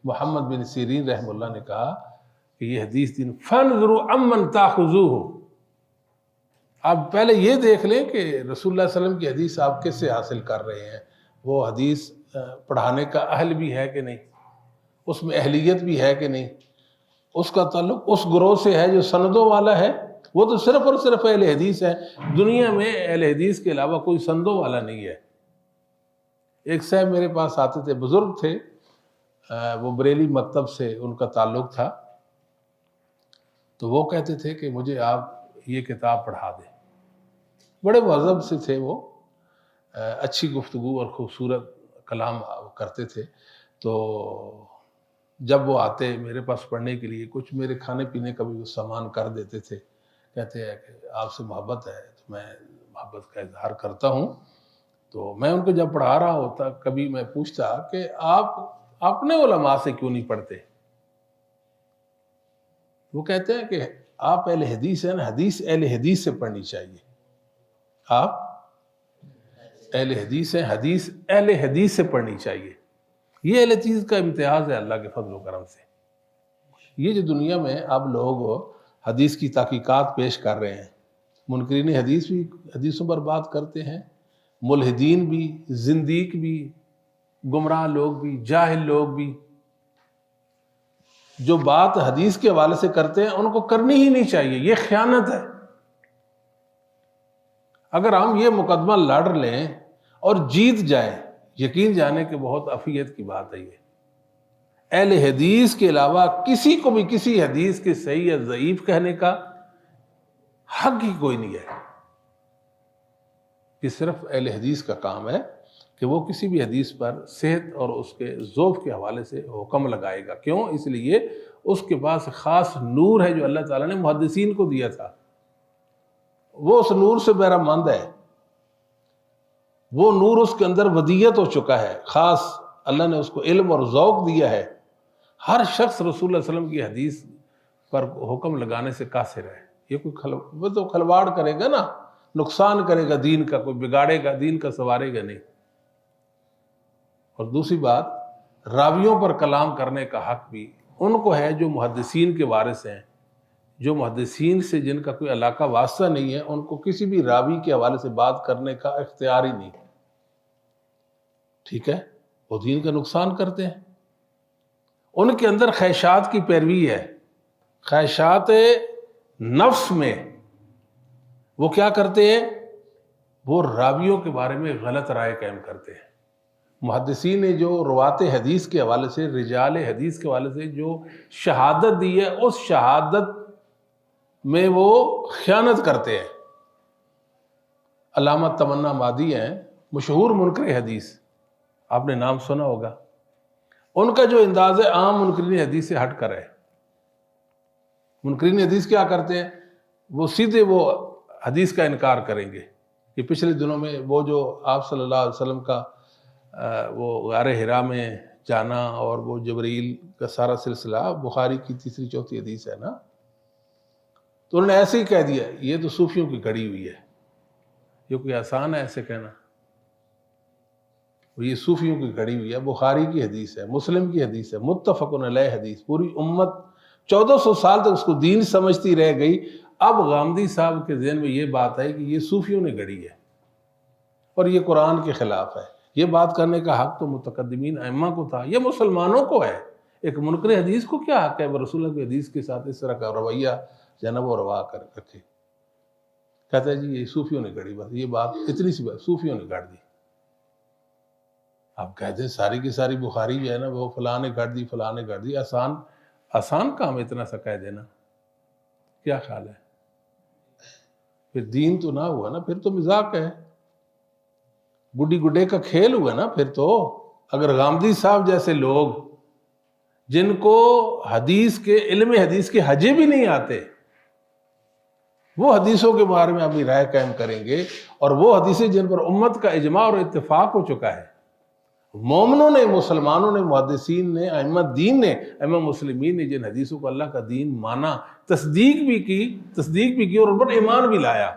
محمد بن سیرین رحمہ اللہ نے کہا کہ یہ حدیث دین فانظروا عمن تاخذوہ، آپ پہلے یہ دیکھ لیں کہ رسول اللہ صلی اللہ علیہ وسلم کی حدیث آپ کس سے حاصل کر رہے ہیں، وہ حدیث پڑھانے کا اہل بھی ہے کہ نہیں، اس میں اہلیت بھی ہے کہ نہیں، اس کا تعلق اس گروہ سے ہے جو سندوں والا ہے، وہ تو صرف اور صرف اہل حدیث ہے، دنیا میں اہل حدیث کے علاوہ کوئی سندوں والا نہیں ہے۔ ایک صاحب میرے پاس آتے تھے، بزرگ تھے، وہ بریلی مکتب سے ان کا تعلق تھا، تو وہ کہتے تھے کہ مجھے آپ یہ کتاب پڑھا دیں۔ بڑے مہذب سے تھے وہ، اچھی گفتگو اور خوبصورت کلام کرتے تھے، تو جب وہ آتے میرے پاس پڑھنے کے لیے کچھ میرے کھانے پینے کا بھی وہ سامان کر دیتے تھے، کہتے ہیں کہ آپ سے محبت ہے تو میں محبت کا اظہار کرتا ہوں۔ تو میں ان کو جب پڑھا رہا ہوتا کبھی میں پوچھتا کہ آپ اپنے علماء سے کیوں نہیں پڑھتے؟ وہ کہتے ہیں کہ آپ اہل حدیث ہیں نا، حدیث اہل حدیث سے پڑھنی چاہیے، آپ اہل حدیث ہیں، حدیث اہل حدیث سے پڑھنی چاہیے۔ یہ اہل حدیث کا امتیاز ہے اللہ کے فضل و کرم سے۔ یہ جو دنیا میں اب لوگ حدیث کی تحقیقات پیش کر رہے ہیں، منکرین حدیث بھی حدیثوں پر بات کرتے ہیں، ملحدین بھی، زندیق بھی، گمراہ لوگ بھی، جاہل لوگ بھی، جو بات حدیث کے حوالے سے کرتے ہیں ان کو کرنی ہی نہیں چاہیے، یہ خیانت ہے۔ اگر ہم یہ مقدمہ لڑ لیں اور جیت جائیں، یقین جانے کہ بہت عافیت کی بات ہے۔ یہ اہل حدیث کے علاوہ کسی کو بھی کسی حدیث کے صحیح یا ضعیف کہنے کا حق ہی کوئی نہیں ہے۔ یہ صرف اہل حدیث کا کام ہے کہ وہ کسی بھی حدیث پر صحت اور اس کے ذوق کے حوالے سے حکم لگائے گا۔ کیوں؟ اس لیے اس کے پاس خاص نور ہے جو اللہ تعالیٰ نے محدثین کو دیا تھا، وہ اس نور سے بہرہ مند ہے، وہ نور اس کے اندر ودیت ہو چکا ہے، خاص اللہ نے اس کو علم اور ذوق دیا ہے۔ ہر شخص رسول اللہ صلی اللہ علیہ وسلم کی حدیث پر حکم لگانے سے قاصر ہے۔ یہ کوئی وہ تو کھلواڑ کرے گا نا، نقصان کرے گا دین کا، کوئی بگاڑے گا دین کا، سنوارے گا نہیں۔ اور دوسری بات، راویوں پر کلام کرنے کا حق بھی ان کو ہے جو محدثین کے وارث ہیں، جو محدثین سے جن کا کوئی علاقہ واسطہ نہیں ہے، ان کو کسی بھی راوی کے حوالے سے بات کرنے کا اختیار ہی نہیں۔ ٹھیک ہے، وہ دین کا نقصان کرتے ہیں، ان کے اندر خواہشات کی پیروی ہے، خواہشات نفس میں وہ کیا کرتے ہیں؟ وہ راویوں کے بارے میں غلط رائے قائم کرتے ہیں۔ محدثین نے جو روات حدیث کے حوالے سے، رجال حدیث کے حوالے سے جو شہادت دی ہے، اس شہادت میں وہ خیانت کرتے ہیں۔ علامہ تمنا مادی ہیں، مشہور منکر حدیث، آپ نے نام سنا ہوگا۔ ان کا جو انداز عام منکرین حدیث سے ہٹ کر ہے۔ منکرین حدیث کیا کرتے ہیں؟ وہ سیدھے وہ حدیث کا انکار کریں گے کہ پچھلے دنوں میں وہ جو آپ صلی اللہ علیہ وسلم کا وہ غار حرا میں جانا اور وہ جبرائیل کا سارا سلسلہ بخاری کی تیسری چوتھی حدیث ہے نا، تو انہوں نے ایسے ہی کہہ دیا یہ تو صوفیوں کی گھڑی ہوئی ہے۔ یہ کوئی آسان ہے ایسے کہنا؟ یہ صوفیوں کی گھڑی ہوئی ہے، بخاری کی حدیث ہے، مسلم کی حدیث ہے، متفق علیہ حدیث، پوری امت 1400 سال تک اس کو دین سمجھتی رہ گئی۔ اب غامدی صاحب کے ذہن میں یہ بات ہے کہ یہ صوفیوں نے گھڑی ہے اور یہ قرآن کے خلاف ہے۔ یہ بات کرنے کا حق تو متقدمین ائمہ کو تھا، یہ مسلمانوں کو ہے۔ ایک منکر حدیث کو کیا حق ہے وہ رسول اللہ کی حدیث کے ساتھ اس طرح کا رویہ جناب وہ روا کر رکھے؟ کہتا ہے جی یہ صوفیوں نے گھڑی، بس یہ بات اتنی سی بات صوفیوں نے گھڑ دی۔ آپ کہتے ہیں ساری کی ساری بخاری جو ہے نا وہ فلاں نے گھڑ دی، فلاں نے گھڑ دی، آسان کام اتنا سا کہہ دینا، کیا خیال ہے؟ پھر دین تو نہ ہوا نا، پھر تو مذاق ہے، گڈی گڈے کا کھیل ہوا نا پھر تو۔ اگر غامدی صاحب جیسے لوگ جن کو حدیث کے علم حدیث کے حجے بھی نہیں آتے، وہ حدیثوں کے بارے میں اپنی رائے قائم کریں گے، اور وہ حدیثیں جن پر امت کا اجماع اور اتفاق ہو چکا ہے، مومنوں نے، مسلمانوں نے، محدثین نے، ائمہ دین نے، ائمہ مسلمین نے جن حدیثوں کو اللہ کا دین مانا، تصدیق بھی کی اور ان پر ایمان بھی لایا،